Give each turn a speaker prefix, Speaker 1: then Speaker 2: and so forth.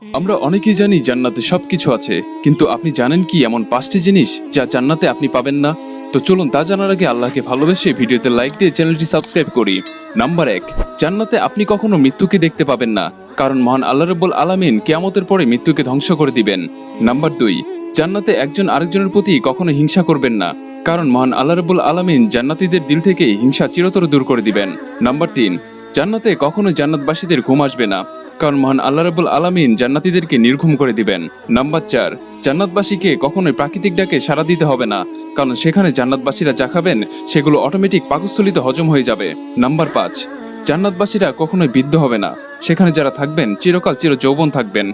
Speaker 1: আমরা অনেকেই জানি জান্নাতে সবকিছু আছে, কিন্তু আপনি জানেন কি এমন 5টি জিনিস যা জান্নাতে আপনি পাবেন না? তো চলুন তা জানার আগে আল্লাহকে ভালোবেসে ভিডিওতে লাইক দিয়ে চ্যানেলটি সাবস্ক্রাইব করি। নাম্বার 1, জান্নাতে আপনি কখনো মৃত্যুকে দেখতে পাবেন না, কারণ মহান আল্লাহ রাব্বুল আলামিন কিয়ামতের পরে মৃত্যুকে ধ্বংস করে দিবেন। নাম্বার 2, জান্নাতে একজন আরেকজনের প্রতি কখনো হিংসা করবেন না, কারণ মহান আল্লাহ রাব্বুল আলামিন জান্নাতীদের দিল থেকে হিংসা চিরতরে দূর করে দিবেন। নাম্বার 3, জান্নাতে কখনো জান্নাতবাসীদের ঘুম আসবে না, কারণ মহান আল্লাহ রাব্বুল আলামিন জান্নাতীদেরকে নির্ঘুম করে দিবেন। নাম্বার 4, জান্নাতবাসীকে কখনোই প্রাকৃতিক ডাকে সাড়া দিতে হবে না, কারণ সেখানে জান্নাতবাসীরা যা খাবেন সেগুলো অটোমেটিক পাকস্থলিতে হজম হয়ে যাবে। নাম্বার 5, জান্নাতবাসীরা কখনোই বৃদ্ধ হবে না, সেখানে যারা থাকবেন চিরকাল চির যৌবন থাকবেন।